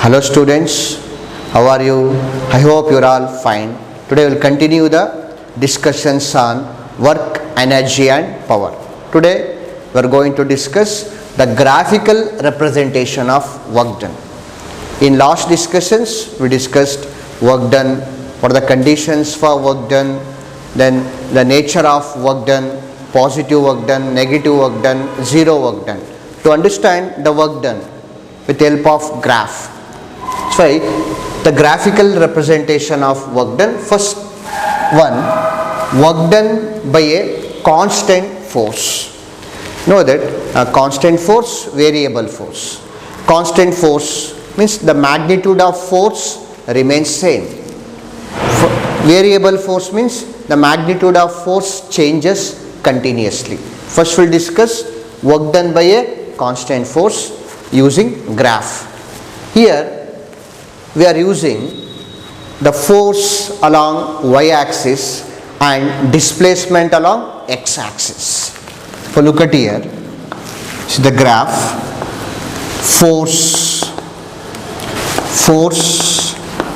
Hello students, how are you? I hope you are all fine. Today we will continue the discussions on work, energy and power. Today we are going to discuss the graphical representation of work done. In last discussions we discussed work done, what are the conditions for work done, then the nature of work done, positive work done, negative work done, zero work done. To understand the work done with the help of graph. So the graphical representation of work done. First one, work done by a constant force. Know that a constant force, variable force. Constant force means the magnitude of force remains same. Variable force means the magnitude of force changes continuously. First we'll discuss work done by a constant force using graph. Here we are using the force along y-axis and displacement along x-axis. So look at here, see the graph, force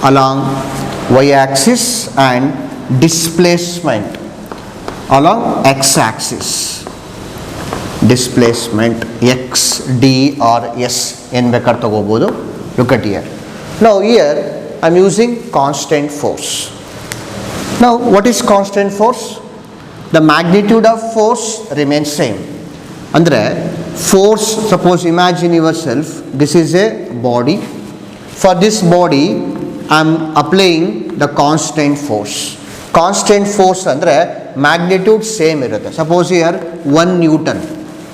along y-axis and displacement along x-axis. Displacement x, d or s en bekar tagobodu. Look at here. Now here I am using constant force. Now what is constant force? The magnitude of force remains same. Andre force, suppose imagine yourself, this is a body. For this body I am applying the constant force. Constant force andre magnitude same irutte. Suppose here 1 Newton.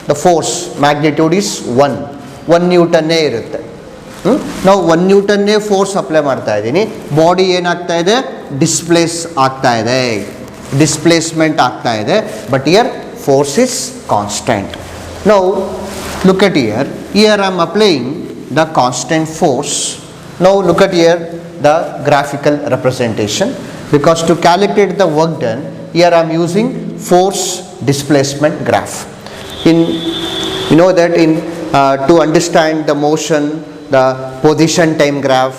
The force magnitude is 1 Newton ne irutte. Now 1 Newton ne force apply ಮಾಡ್ತಾ ಇದೀನಿ, body ಏನಾಗ್ತಾ ಇದೆ, displays ಆಗ್ತಾ ಇದೆ, displacement ಆಗ್ತಾ ಇದೆ, but here force is constant. Now look at here I am applying the constant force. Now look at here the graphical representation, because to calculate the work done here I am using force displacement graph. You know that to understand the motion, the position time graph,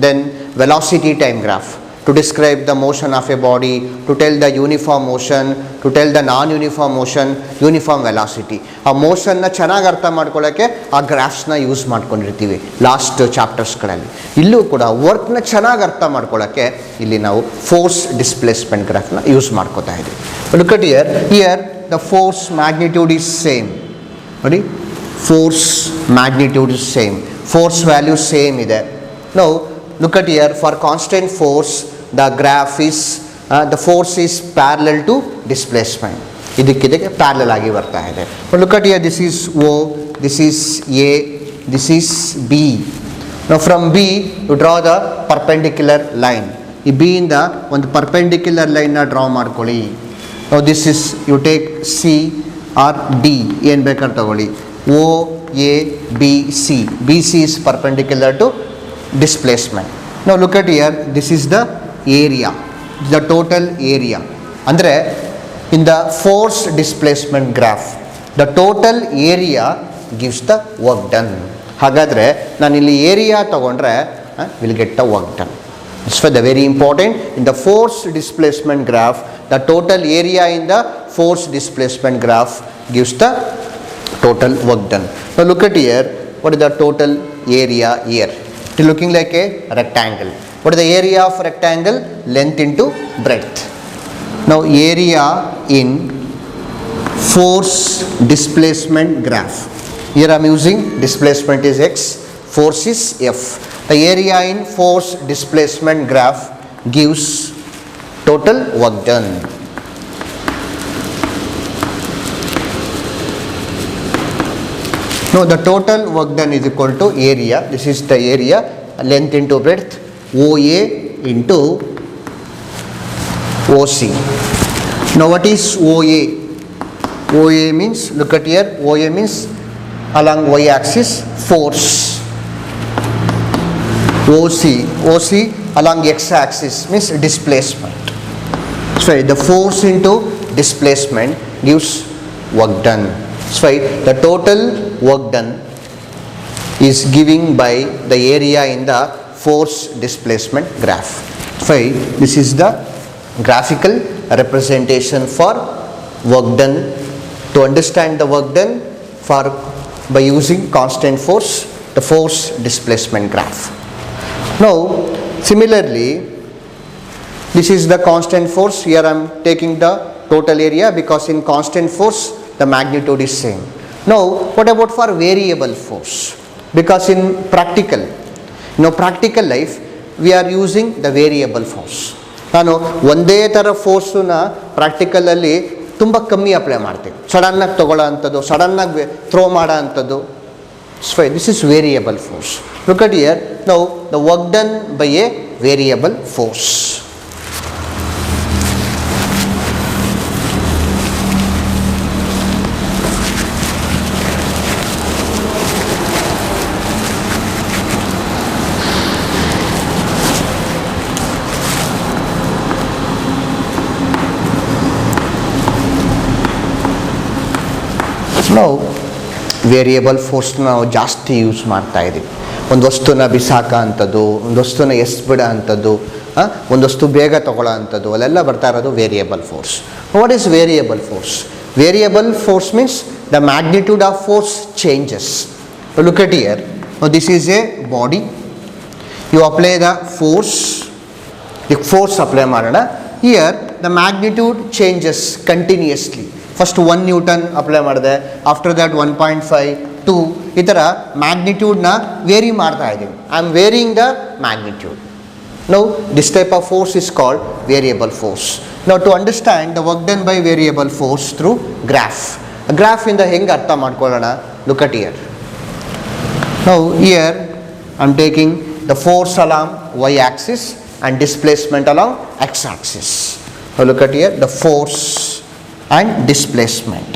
then velocity time graph, to describe the motion of a body, to tell the uniform motion, to tell the non-uniform motion, uniform velocity. ಆ ಮೋಷನ್ನ ಚೆನ್ನಾಗಿ ಅರ್ಥ ಮಾಡ್ಕೊಳ್ಳೋಕ್ಕೆ ಆ ಗ್ರಾಫ್ಸ್ನ use ಮಾಡ್ಕೊಂಡಿರ್ತೀವಿ last ಚಾಪ್ಟರ್ಸ್ಗಳಲ್ಲಿ. ಇಲ್ಲೂ ಕೂಡ ವರ್ಕ್ನ ಚೆನ್ನಾಗಿ ಅರ್ಥ ಮಾಡ್ಕೊಳ್ಳೋಕ್ಕೆ ಇಲ್ಲಿ ನಾವು ಫೋರ್ಸ್ ಡಿಸ್ಪ್ಲೇಸ್ಮೆಂಟ್ ಗ್ರಾಫ್ನ ಯೂಸ್ ಮಾಡ್ಕೋತಾ ಇದ್ದೀವಿ. Look at here the force magnitude is same. ನೋಡಿ, force magnitude is same, force value same ಇದೆ. Now look at here, for constant force the graph is the force is parallel to displacement. ಇದಕ್ಕೆ parallel ಆಗಿ ಬರ್ತಾ ಇದೆ. Look at here, this is O, this is A, this is B. Now from B you draw the perpendicular line. ಈ B ಇಂದ ಒಂದು perpendicular line ನ draw ಮಾಡ್ಕೊಳ್ಳಿ. Now this is, you take C or D, ಏನು ಬೇಕಾದ್ರೆ ತಗೊಳ್ಳಿ, O, A, B, C. BC is perpendicular to displacement. Now look at here, this is the area, the total area. ಅಂದರೆ in the force displacement graph the total area gives the work done. ಹಾಗಾದರೆ ನಾನು ಇಲ್ಲಿ area ತಗೊಂಡ್ರೆ will get the work done. That's why the very important, in the force displacement graph the total area in the force displacement graph gives the total work done. Now look at here, what is the total area here? It is looking like a rectangle. What is the area of rectangle? Length into breadth. Now area in force displacement graph, here I am using displacement is x, force is F. The area in force displacement graph gives total work done. Now the total work done is equal to area, this is the area, length into breadth, OA into OC. Now what is OA? OA means, look at here, OA means along y axis force. OC along x axis means displacement. So the force into displacement gives work done. So the total work done is giving by the area in the force displacement graph. Fine, this is the graphical representation for work done. To understand the work done for by using constant force, the force displacement graph. Now, similarly, this is the constant force. Here I am taking the total area because in constant force the magnitude is same. Now, what about for variable force? Because in practical life we are using the variable force. ನಾನು ಒಂದೇ ಥರ ಫೋರ್ಸನ್ನ ಪ್ರಾಕ್ಟಿಕಲಲ್ಲಿ ತುಂಬ ಕಮ್ಮಿ apply ಮಾಡ್ತೀನಿ. ಸಡನ್ನಾಗಿ ತೊಗೊಳ್ಳೋ ಅಂಥದ್ದು, ಸಡನ್ನಾಗಿ ಥ್ರೋ ಮಾಡೋ ಅಂಥದ್ದು. So this is variable force. Look at here. Now the work done by a variable force. ನಾವು ವೇರಿಯಬಲ್ ಫೋರ್ಸ್ನ ನಾವು ಜಾಸ್ತಿ ಯೂಸ್ ಮಾಡ್ತಾ ಇದ್ದೀವಿ. ಒಂದು ವಸ್ತುನ ಬಿಸಾಕ ಅಂಥದ್ದು, ಒಂದು ವಸ್ತುನ ಎಸ್ಬಿಡೋ ಅಂಥದ್ದು, ಒಂದು ವಸ್ತು ಬೇಗ ತೊಗೊಳ್ಳೋ ಅಂಥದ್ದು, ಅಲ್ಲೆಲ್ಲ ಬರ್ತಾ ಇರೋದು variable force. What is variable force? Variable force means the magnitude of force changes. Look at here. This is a body. You apply the force. ಈ ಫೋರ್ಸ್ ಅಪ್ಲೈ ಮಾಡೋಣ. Here the magnitude changes continuously. First 1 newton apply ಮಾಡಿದೆ, after that 1.5, 2 ಈ ಥರ ಮ್ಯಾಗ್ನಿಟ್ಯೂಡ್ನ vary ಮಾಡ್ತಾ ಇದ್ದೀವಿ. I am varying the magnitude. Now this type of force is called variable force. Now to understand the work done by variable force through graph. A graph ಇಂದ ಹೆಂಗೆ ಅರ್ಥ ಮಾಡ್ಕೊಳ್ಳೋಣ? Look at here. Now here I am taking the force along y axis and displacement along x axis. Now look at here, the force and displacement.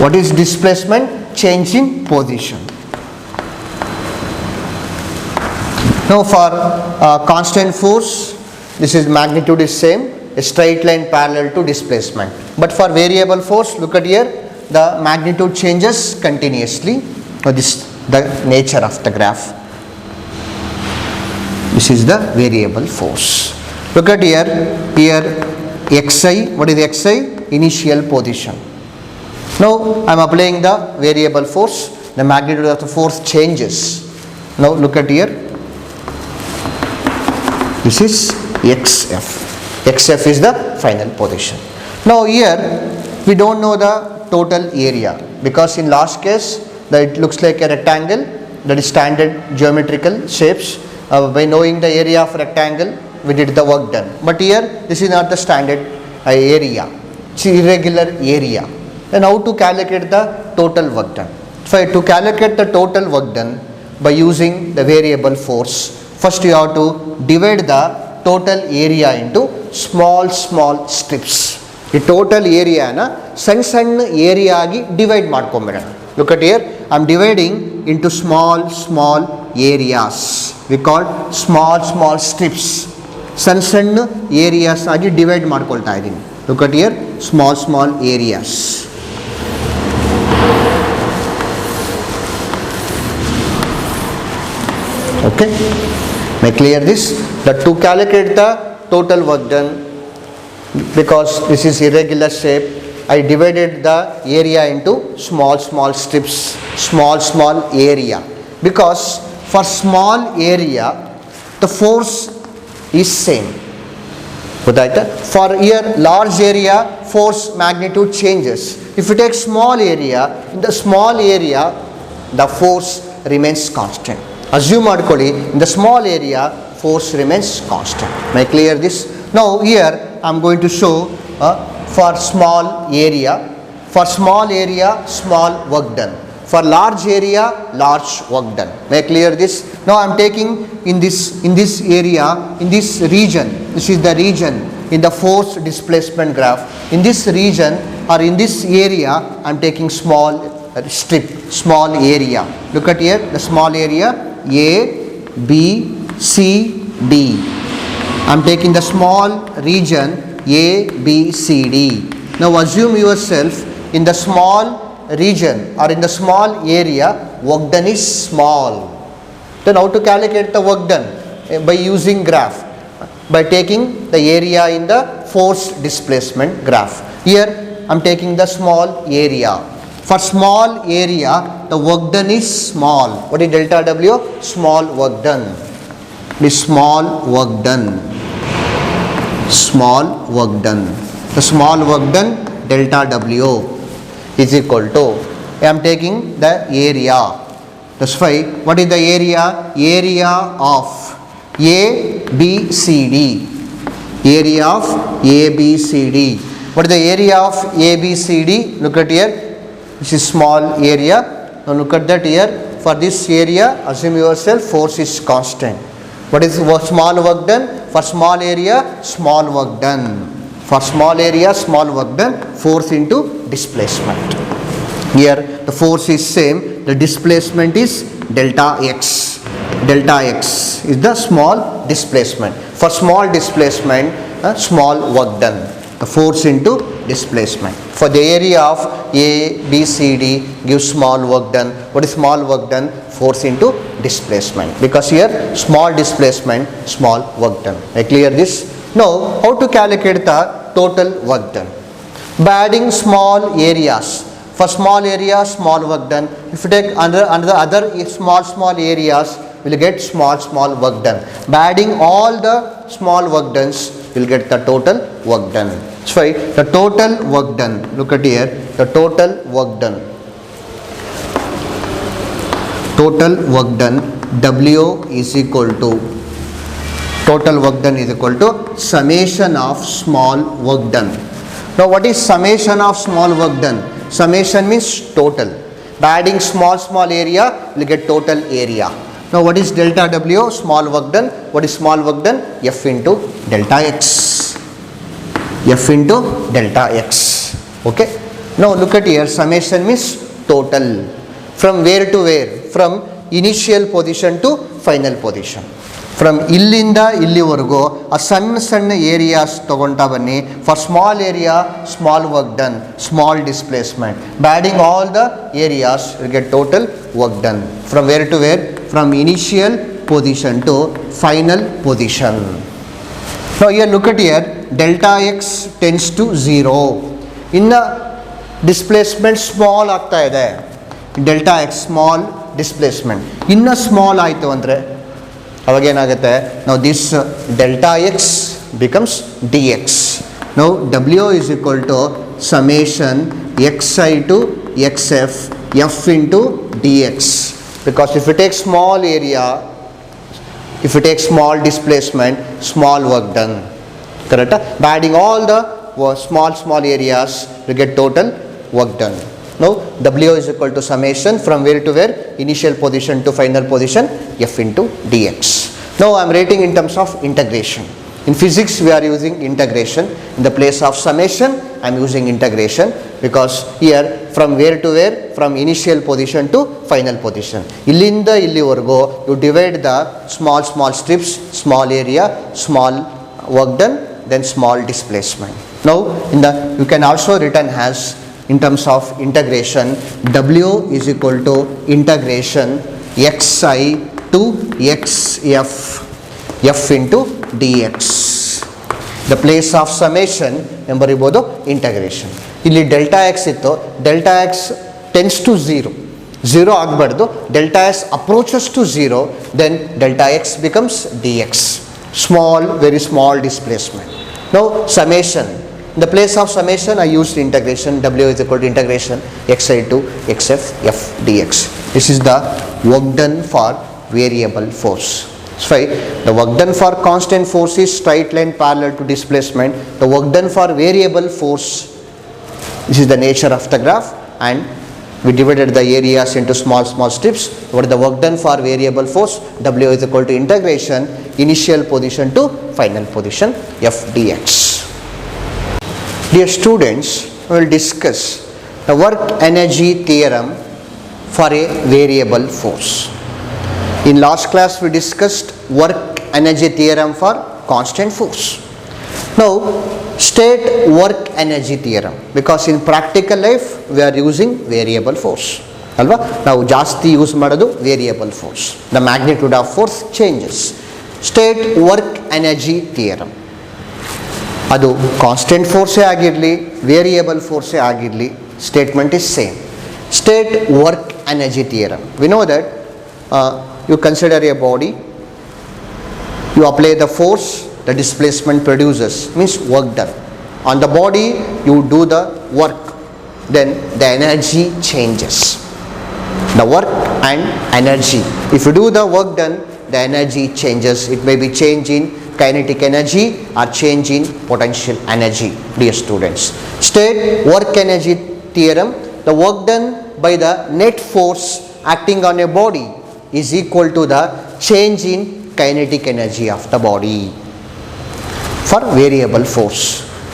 What is displacement? Change in position. Now for constant force, this is magnitude is same, a straight line parallel to displacement. But for variable force, look at here, the magnitude changes continuously. Now this the nature of the graph. This is the variable force. Look at here, xi, what is xi? Initial position. Now I am applying the variable force, the magnitude of the force changes. Now look at here, this is xf. Xf is the final position. Now here we don't know the total area because in last case that it looks like a rectangle, that is standard geometrical shapes. By knowing the area of rectangle we did the work done. But here this is not the standard area, it's irregular area. Then how to calculate the total work done? So to calculate the total work done by using the variable force, first you have to divide the total area into small strips. The total area na ಸಣ್ಣ area ಆಗಿ divide ಮಾಡ್ಕೊಂಬಿಡೋಣ. Look at here, I am dividing into small areas. We call small strips. ಸಣ್ಣ areas ಆಗಿ divide ಮಾಡ್ಕೊಳ್ತಾ ಇದ್ದೀನಿ. Look at here, small areas. Okay, may clear this? That to calculate the total work done, because this is irregular shape, I divided the area into small strips, small area, because for small area the force is same. For here large area force magnitude changes. If you take small area, in the small area the force remains constant. Assume ಮಾಡ್ಕೊಳ್ಳಿ, in the small area force remains constant. May I clear this? Now here I am going to show for small area small work done, for large area large work done. May I clear this? Now I am taking in this area, in this region, this is the region in the force displacement graph. In this region or in this area I am taking small strip, small area. Look at here, the small area A, B, C, D. I am taking the small region A, B, C, D. Now assume yourself in the small region or in the small area, work done is small. Then how to calculate the work done? By using graph, by taking the area in the force displacement graph. Here I am taking the small area. For small area, the work done is small. What is delta W? Small work done. This small work done. Small work done. The small work done delta W is equal to, I am taking the area. That's why, what is the area? Area of A, B, C, D. Area of A, B, C, D. What is the area of A, B, C, D? Look at here. This is small area. Now look at that here. For this area, assume yourself force is constant. What is small work done? For small area, small work done. For small area, small work done. Force into displacement. Here the force is same. The displacement is delta X. Delta X is the small displacement. For small displacement, small work done. The force into displacement. For the area of A, B, C, D gives small work done. What is small work done? Force into displacement. Because here small displacement, small work done. I clear this? Now how to calculate the total work done? By adding small areas. For small area, small work done. If you take other small areas, we will get small work done. By adding all the small work dones, we will get the total work done. So the total work done, look at here, the total work done. Total work done, W is equal to, total work done is equal to summation of small work done. Now what is summation of small work done? Summation means total. By adding small area, we will get total area. Now what is delta W? Small work done. What is small work done? F into delta X. F into delta X. Okay. Now look at here. Summation means total. From where to where? From initial position to final position. From illinda illivargu a ಸಣ್ಣ areas ತಗೊಂತಾ ಬನ್ನಿ. For small area, small work done, small displacement. By adding all the areas, you get total work done. From where to where? From initial position to final position. Now here look at here, delta x tends to 0. In the displacement small ಆಗ್ತಾ ಇದೆ. Delta x small displacement. ಇನ್ನ small ಆಯಿತು ಅಂದರೆ ಅವಾಗ ಏನಾಗುತ್ತೆ? Now this delta x becomes dx. Now W is equal to summation xi to xf f into dx. Because if you take small area, if you take small displacement, small work done. Correct? By adding all the small areas, you get total work done. Now W is equal to summation from where to where? Initial position to final position, f into dx. Now I am writing in terms of integration. In physics we are using integration. In the place of summation I am using integration, because here from where to where? From initial position to final position. Illinda illivargu you divide the small strips, small area, small work done, then small displacement. Now you can also written as in terms of integration, W is equal to integration xi to xf f into dx. The place of summation ಎಂಬರಿಬೋದು integration. ಇಲ್ಲಿ delta x ಇತ್ತು, delta x tends to zero ಆಗಬಾರ್ದು, delta x approaches to zero, then delta x becomes dx. Small, very small displacement. Now summation. In the place of summation I used integration. W is equal to integration xi to xf f dx. This is the work done for variable force. So the work done for constant force is straight line parallel to displacement. The work done for variable force, this is the nature of the graph, and we divided the areas into small strips. What is the work done for variable force? W is equal to integration initial position to final position f dx. Dear students, we will discuss the work energy theorem for a variable force. In last class we discussed work energy theorem for constant force. Now State work energy theorem, because in practical life we are using variable force ಅಲ್ವಾ, ನಾವು ಜಾಸ್ತಿ use ಮಾಡೋದು variable force. The magnitude of force changes. State work energy theorem, ಅದು constant ಫೋರ್ಸೇ ಆಗಿರಲಿ variable ಫೋರ್ಸೇ ಆಗಿರಲಿ, statement is same. State work energy theorem, we know that you consider a body, you apply the force, the displacement produces, means work done. On the body, you do the work, then the energy changes. The work and energy. If you do the work done, the energy changes. It may be change in kinetic energy or change in potential energy, dear students. State work energy theorem, the work done by the net force acting on a body is equal to the change in kinetic energy of the body. For variable force,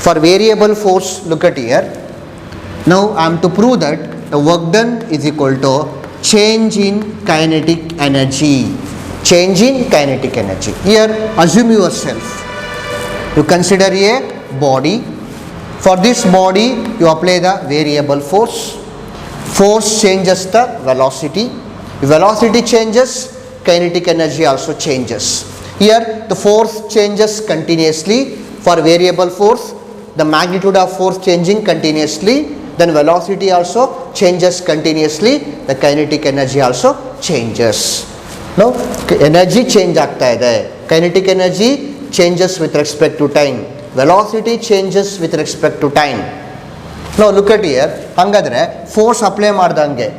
for variable force, look at here. Now I am to prove that the work done is equal to change in kinetic energy. Change in kinetic energy. Here assume yourself, you consider a body. For this body you apply the variable force. Force changes the velocity. If velocity changes, kinetic energy also changes. Here the force changes continuously. For variable force, the magnitude of force changing continuously, then velocity also changes continuously, the kinetic energy also changes. Now energy change ಆಗ್ತಾ ಇದೆ, kinetic energy changes with respect to time, velocity changes with respect to time. Now look at here, ಹಾಗಾದ್ರೆ force apply ಮಾಡ್ದಂಗೆ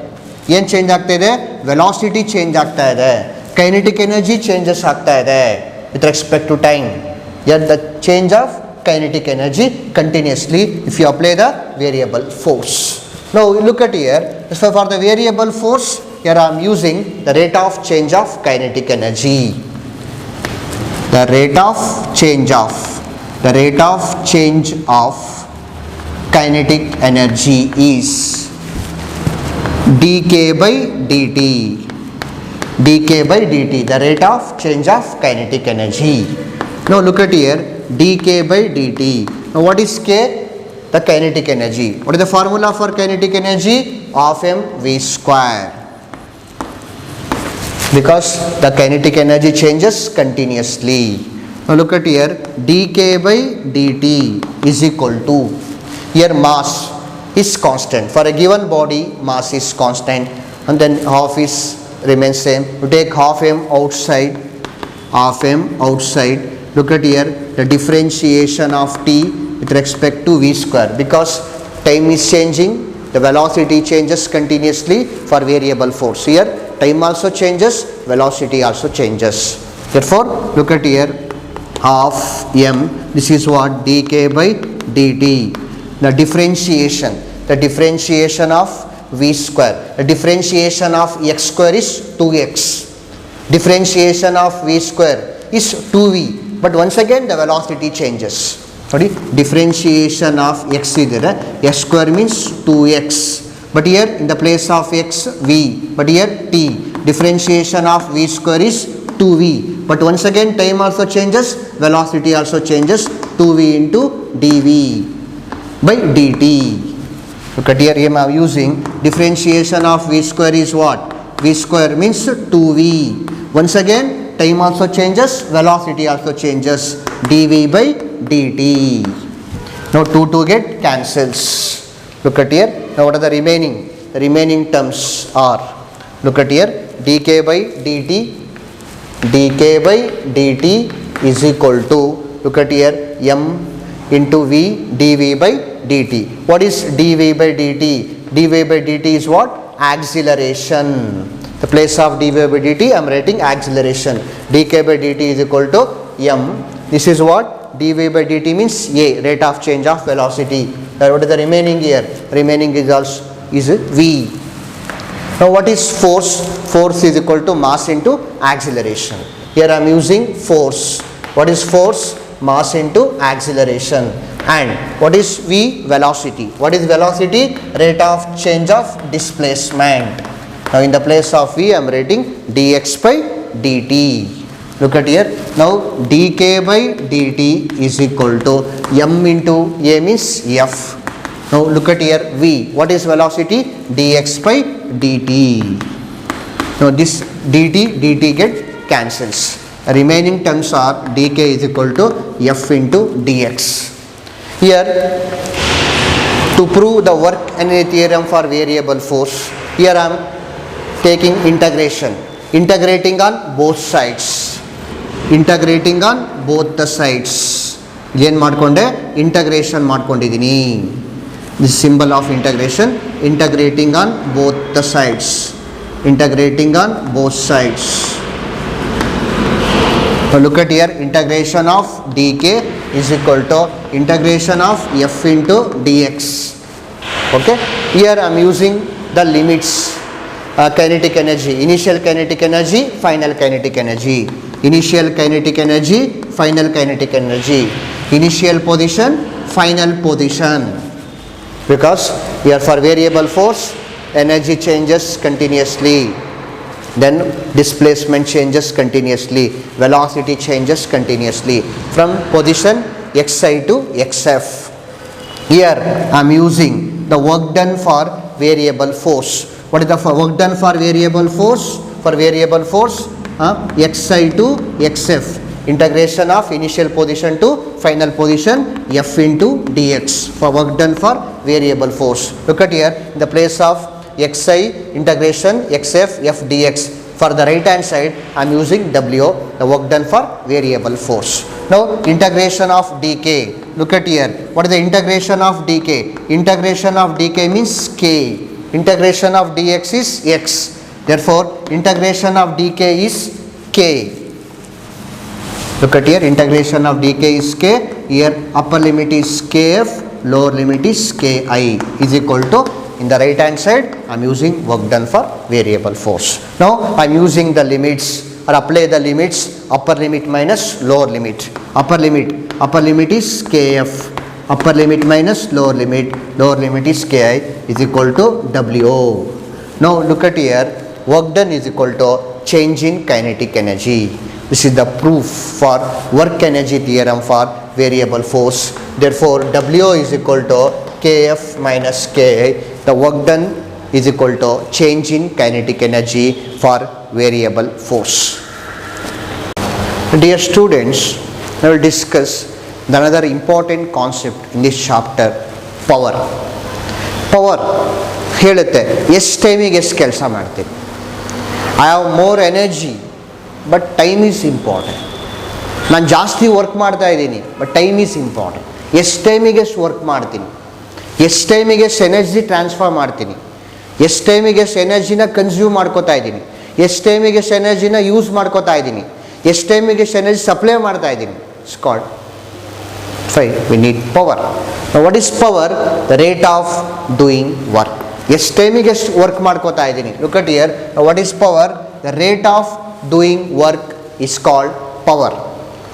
ಏನು change ಆಗ್ತಾ ಇದೆ, velocity change ಆಗ್ತಾ ಇದೆ, kinetic energy changes ಆಗ್ತಾ ಇದೆ with respect to time. Yet the change of kinetic energy continuously if you apply the variable force. Now look at here, for the variable force here I am using the rate of change of kinetic energy. The rate of change of kinetic energy is dk by dt. dk by dt, the rate of change of kinetic energy. Now look at here, dk by dt. Now what is k? The kinetic energy. What is the formula for kinetic energy? Half mv square. Because the kinetic energy changes continuously. Now look at here, dk by dt is equal to, here mass is constant. For a given body, mass is constant, and then half is remains same. You take half m outside. Look at here, the differentiation of t with respect to v square, because time is changing, the velocity changes continuously for variable force. Here time also changes, velocity also changes. Therefore look at here, half m, this is what, dk by dt. The differentiation of v square, the differentiation of x square is 2x, differentiation of v square is 2v, but once again the velocity changes. Sorry, differentiation of x idire, x square means 2x, but here in the place of x v, but here t, differentiation of v square is 2v, but once again time also changes, velocity also changes, 2v into dv by dt. Look at here, I am using differentiation of v square is what? V square means 2v. Once again time also changes, velocity also changes, dv by dt. Now 2 get cancels. Look at here, now what are the remaining? The remaining terms are, look at here, dk by dt is equal to, look at here, m into v dv by dt. What is dv by dt? dv by dt is what? Acceleration. The place of dv by dt I am writing acceleration. dk by dt is equal to m. This is what? dv by dt means a, rate of change of velocity. What is the remaining here? Remaining is also is v. Now what is force? Force is equal to mass into acceleration. Here I am using force. What is force? Mass into acceleration. And what is v? Velocity. What is velocity? Rate of change of displacement. Now in the place of v I am writing dx by dt. Look at here. Now dk by dt is equal to m into a means f. Now look at here v. What is velocity? Dx by dt. Now this dt get cancels. Remaining terms are dk is equal to f into dx. Here to prove the work energy theorem for variable force, here I am taking integration, integrating on both sides, integrating on both the sides. Again madkonde integration madkondidini. This symbol of integration, integrating on both the sides, integrating on both sides. So look at here, integration of dk is equal to integration of f into dx. Okay, here I am using the limits, kinetic energy, initial kinetic energy, final kinetic energy, initial kinetic energy, final kinetic energy, initial position, final position. Because here for variable force, energy changes continuously, then displacement changes continuously, velocity changes continuously from position xi to xf. Here I am using the work done for variable force. What is the work done for variable force? For variable force, xi to xf, integration of initial position to final position f into dx for work done for variable force. Look at here, in the place of xi integration xf f dx, for the right hand side I am using w, the work done for variable force. Now integration of dk, look at here, what is the integration of dk? Integration of dk means k, integration of dx is x, therefore integration of dk is k. Look at here, integration of dk is k, here upper limit is kf, lower limit is ki is equal to, in the right hand side I am using work done for variable force. Now I am using the limits or apply the limits, upper limit minus lower limit. Upper limit is kf, upper limit minus lower limit is ki is equal to w. Now look at here, work done is equal to change in kinetic energy. This is the proof for work energy theorem for variable force. Therefore w is equal to kf minus ki, the work done is equal to change in kinetic energy for variable force. Dear students, I will discuss another important concept in this chapter, power. Power ಹೇಳುತ್ತೆ ಎಷ್ಟು ಟೈಮಿಗೆ ಎಷ್ಟು ಕೆಲಸ ಮಾಡ್ತೀನಿ. I have more energy but time is important. ನಾನು ಜಾಸ್ತಿ work ಮಾಡ್ತಾ ಇದ್ದೀನಿ ಬಟ್ ಟೈಮ್ ಈಸ್ ಇಂಪಾರ್ಟೆಂಟ್. ಎಷ್ಟು ಟೈಮಿಗೆ ಎಷ್ಟು ವರ್ಕ್ ಮಾಡ್ತೀನಿ, ಎಷ್ಟು ಟೈಮಿಗೆ ಎಷ್ಟು ಎನರ್ಜಿ ಟ್ರಾನ್ಸ್ಫರ್ ಮಾಡ್ತೀನಿ, ಎಷ್ಟು ಟೈಮಿಗೆ ಎಷ್ಟು ಎನರ್ಜಿನ ಕನ್ಸ್ಯೂಮ್ ಮಾಡ್ಕೋತಾ ಇದ್ದೀನಿ, ಎಷ್ಟು ಟೈಮಿಗೆ ಎಷ್ಟು ಎನರ್ಜಿನ ಯೂಸ್ ಮಾಡ್ಕೋತಾ ಇದ್ದೀನಿ, ಎಷ್ಟು ಟೈಮಿಗೆ ಎಷ್ಟು ಎನರ್ಜಿ ಸಪ್ಲೈ ಮಾಡ್ತಾ ಇದ್ದೀನಿ. It's called fine. We need power. What is power? The rate of doing work. ಎಷ್ಟು ಟೈಮಿಗೆ ಎಷ್ಟು ವರ್ಕ್ ಮಾಡ್ಕೋತಾ ಇದ್ದೀನಿ. Look at here, what is power? The rate of doing work is called power,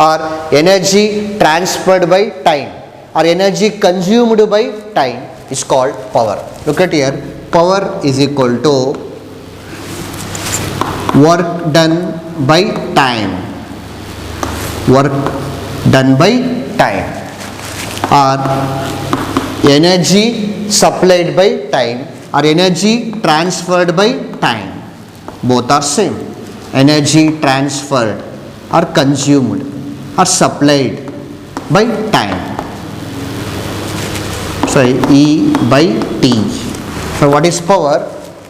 or energy transferred by time, or energy consumed by time is called power. Look at here, power is equal to work done by time, work done by time, or energy supplied by time, or energy transferred by time. Both are same. Energy transferred or consumed or supplied by time. So E by T. So what is power?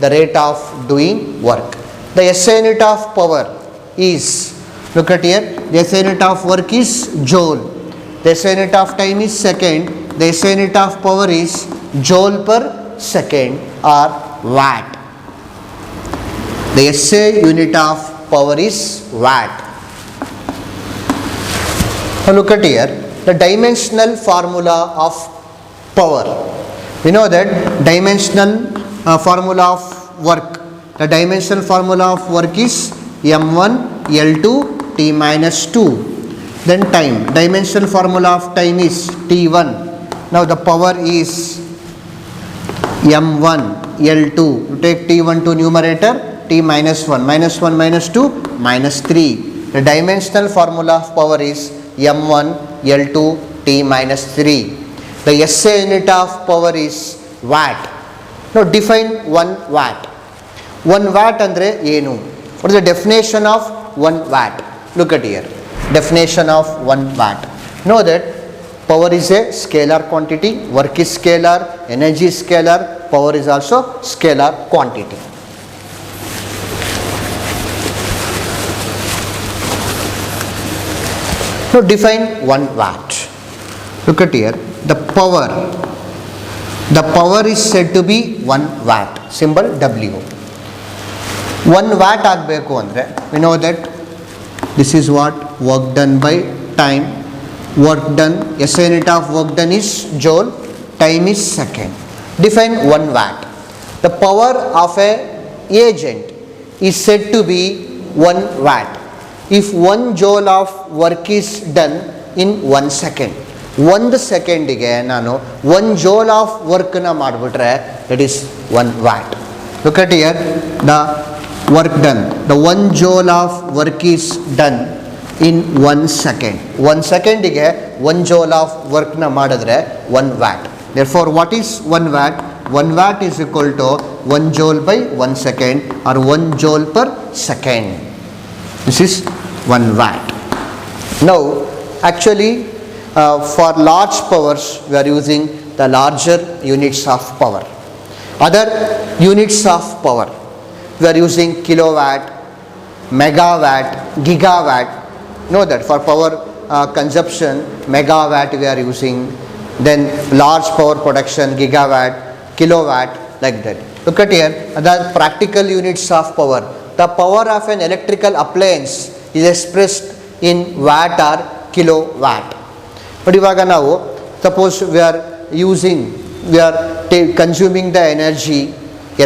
The rate of doing work. The SI unit of power is, look at here, the SI unit of work is joule. The SI unit of time is second. The SI unit of power is joule per second or watt. The SI unit of power is watt. Now look at here, the dimensional formula of power. We know that dimensional formula of work. The dimensional formula of work is m1 L2 t minus 2. Then time. Dimensional formula of time is t1. Now the power is m1 L2. You take t1 to numerator, t minus 1. Minus 1 minus 2 minus 3. The dimensional formula of power is m1 L2 T minus 3. The SI unit of power is watt. Now define 1 watt. 1 watt andre enu? What is the definition of 1 watt? Look at here. Definition of 1 watt. Know that power is a scalar quantity, work is scalar, energy is scalar, power is also scalar quantity. Now define 1 watt. Look at here. The power is said to be 1 watt. Symbol W. 1 watt ಆಗಬೇಕು ಅಂದರೆ we know that this is what work done by time. Work done, SI unit of work done is joule, time is second. Define 1 watt. The power of a agent is said to be 1 watt if 1 joule of work is done in 1 second. 1 ಸೆಕೆಂಡಿಗೆ ನಾನು 1 joule of ವರ್ಕ್ನ ಮಾಡಿಬಿಟ್ರೆ that is 1 watt. Look at here, the work done, the 1 joule of work is done in 1 second. 1 ಸೆಕೆಂಡಿಗೆ 1 joule of ವರ್ಕ್ನ ಮಾಡಿದ್ರೆ 1 watt. Therefore what is 1 watt? 1 watt is equal to 1 joule by 1 second or 1 joule per second. This is 1 watt. Now actually for large powers we are using the larger units of power. Other units of power we are using kilowatt, megawatt, gigawatt. Know that for power consumption megawatt we are using, then large power production gigawatt, kilowatt, like that. Look at here, the practical units of power. The power of an electrical appliance is expressed in watt or kilowatt. But ಇವಾಗ ನಾವು suppose we are consuming the energy,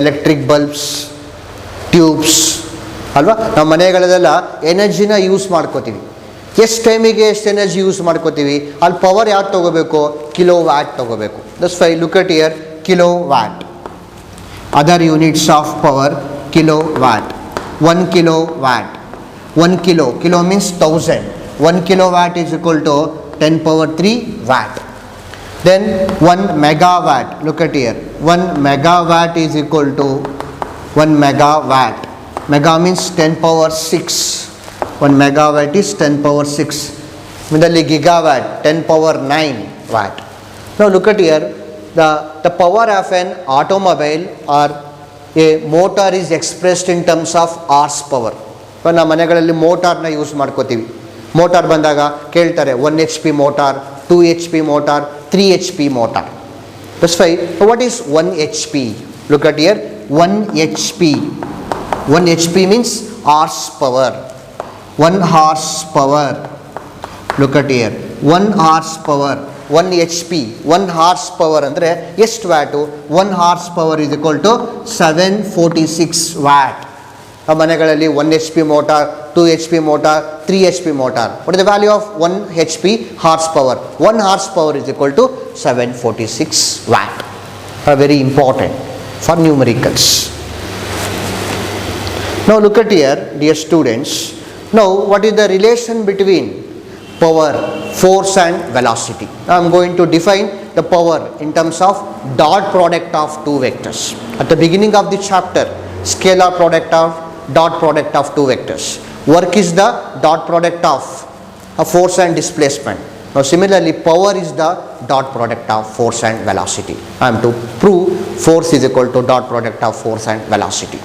electric bulbs, tubes ಅಲ್ವಾ, ನಾವು ಮನೆಗಳಲ್ಲೆಲ್ಲ ಎನರ್ಜಿನ use ಮಾಡ್ಕೋತೀವಿ. ಎಷ್ಟು ಟೈಮಿಗೆ ಎಷ್ಟು energy use ಮಾಡ್ಕೋತೀವಿ, ಅಲ್ಲಿ ಪವರ್ ಯಾವ್ದು ತೊಗೋಬೇಕು, ಕಿಲೋ ವ್ಯಾಟ್ ತೊಗೋಬೇಕು. That's why look at here kilowatt. Other units of power kilowatt. 1 kilowatt, 1 kilo means 1000. 1 kilowatt is equal to 10 power 3 watt. Then 1 megawatt, look at here, 1 megawatt is equal to 1 megawatt. Mega means 10 power 6. 1 megawatt is 10 power 6. Similarly gigawatt 10 power 9 watt. Now look at here, the power of an automobile or a motor is expressed in terms of horse power. ನಾವು ಮನೆಗಳಲ್ಲಿ ಮೋಟಾರ್ನ use ಮಾಡ್ಕೋತೀವಿ. Motor ಬಂದಾಗ ಕೇಳ್ತಾರೆ 1 HP motor, 2 HP motor, 3 HP motor. That's why what is 1 HP? Look at here, 1 HP. 1 HP means horse power. 1 horse power. Look at here, 1 horse power. 1 HP, 1 horse power ಅಂದರೆ ಎಷ್ಟು watt? 1 horse power is equal to 746 watt. ಆ ಮನೆಗಳಲ್ಲಿ 1 HP motor, 2 HP motor, 3 HP motor. What is the value of 1 HP horsepower? 1 horsepower is equal to 746 watt. Very important for numericals. Now look at here, dear students. Now what is the relation between power, force and velocity? Now I am going to define the power in terms of dot product of two vectors. At the beginning of the chapter, scalar product of dot product of two vectors. Work is the dot product of force and displacement. Now similarly power is the dot product of force and velocity. I am to prove force is equal to dot product of force and velocity.